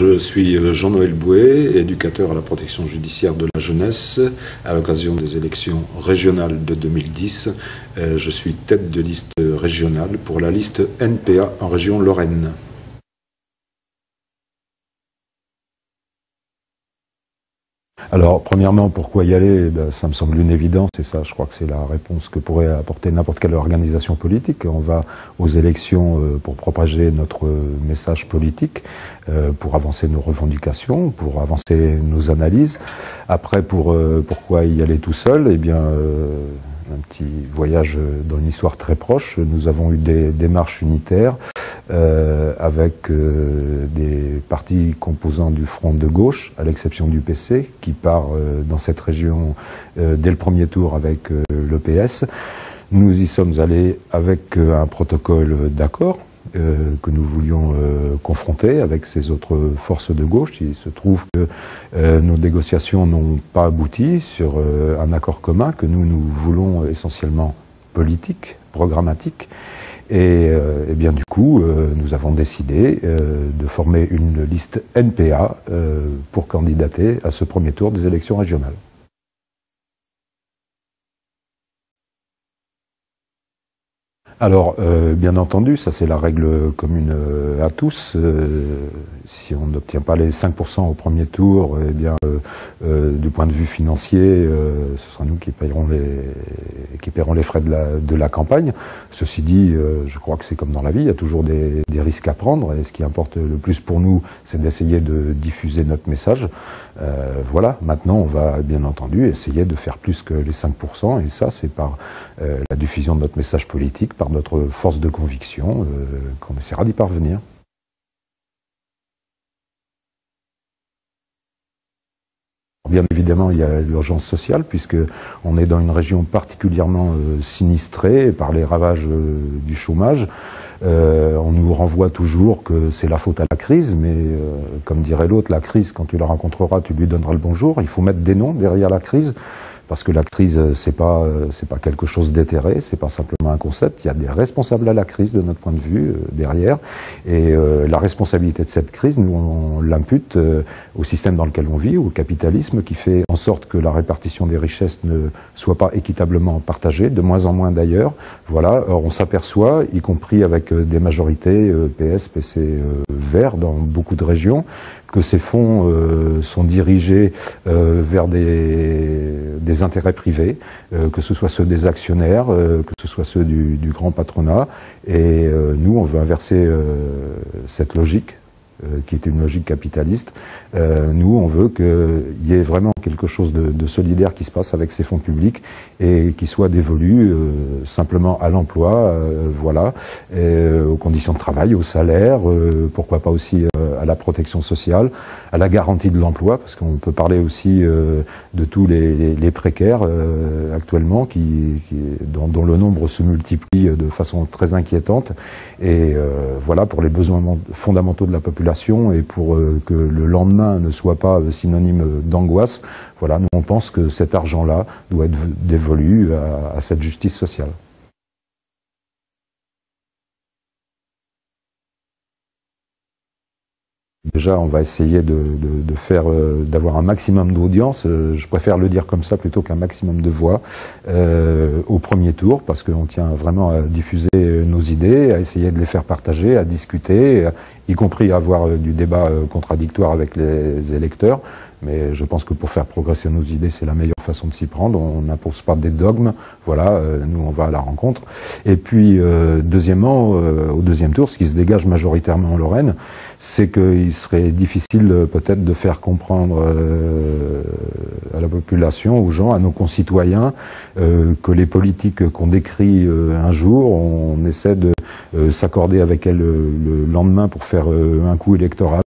Je suis Jean-Noël Bouet, éducateur à la protection judiciaire de la jeunesse. À l'occasion des élections régionales de 2010, je suis tête de liste régionale pour la liste NPA en région Lorraine. Alors, premièrement, pourquoi y aller? Ça me semble une évidence, et ça, je crois que c'est la réponse que pourrait apporter n'importe quelle organisation politique. On va aux élections pour propager notre message politique, pour avancer nos revendications, pour avancer nos analyses. Après, pourquoi y aller tout seul? Eh bien, un petit voyage dans une histoire très proche. Nous avons eu des démarches unitaires avec des partis composants du front de gauche, à l'exception du PC, qui part dans cette région dès le premier tour avec le PS. Nous y sommes allés avec un protocole d'accord que nous voulions confronter avec ces autres forces de gauche. Il se trouve que nos négociations n'ont pas abouti sur un accord commun que nous voulons essentiellement politique, programmatique. Et bien du coup, nous avons décidé de former une liste NPA pour candidater à ce premier tour des élections régionales. Alors, bien entendu, ça c'est la règle commune à tous. Si on n'obtient pas les 5% au premier tour, eh bien, du point de vue financier, ce sera nous qui paierons les frais de la campagne. Ceci dit, je crois que c'est comme dans la vie, il y a toujours des risques à prendre. Et ce qui importe le plus pour nous, c'est d'essayer de diffuser notre message. Voilà, maintenant on va bien entendu essayer de faire plus que les 5%. Et ça, c'est par la diffusion de notre message politique, par notre force de conviction, qu'on essaiera d'y parvenir. Bien évidemment, il y a l'urgence sociale, puisqu'on est dans une région particulièrement sinistrée par les ravages du chômage. On nous renvoie toujours que c'est la faute à la crise, mais comme dirait l'autre, la crise, quand tu la rencontreras, tu lui donneras le bonjour. Il faut mettre des noms derrière la crise. Parce que la crise, c'est pas quelque chose d'éthéré, c'est pas simplement un concept. Il y a des responsables à la crise de notre point de vue derrière, et la responsabilité de cette crise, nous on l'impute au système dans lequel on vit, au capitalisme, qui fait en sorte que la répartition des richesses ne soit pas équitablement partagée, de moins en moins d'ailleurs. Voilà, or on s'aperçoit, y compris avec des majorités PS, PC, Verts dans beaucoup de régions, que ces fonds sont dirigés vers des intérêts privés, que ce soit ceux des actionnaires, que ce soit ceux du grand patronat. Et nous, on veut inverser cette logique, qui est une logique capitaliste. Nous, on veut qu'il y ait vraiment quelque chose de solidaire qui se passe avec ces fonds publics et qui soit dévolu simplement à l'emploi, voilà, aux conditions de travail, au salaire, pourquoi pas aussi à la protection sociale, à la garantie de l'emploi, parce qu'on peut parler aussi de tous les précaires actuellement dont le nombre se multiplie de façon très inquiétante. Et voilà, pour les besoins fondamentaux de la population et pour que le lendemain ne soit pas synonyme d'angoisse, voilà, nous on pense que cet argent-là doit être dévolu à cette justice sociale. Déjà, on va essayer d'avoir un maximum d'audience. Je préfère le dire comme ça plutôt qu'un maximum de voix au premier tour, parce qu'on tient vraiment à diffuser nos idées, à essayer de les faire partager, à discuter, y compris à avoir du débat contradictoire avec les électeurs. Mais je pense que pour faire progresser nos idées, c'est la meilleure façon de s'y prendre. On n'impose pas des dogmes. Voilà, nous, on va à la rencontre. Et puis, deuxièmement, au deuxième tour, ce qui se dégage majoritairement en Lorraine, c'est qu'il serait difficile peut-être de faire comprendre à la population, aux gens, à nos concitoyens, que les politiques qu'on décrit un jour, on essaie de s'accorder avec elles le lendemain pour faire un coup électoral.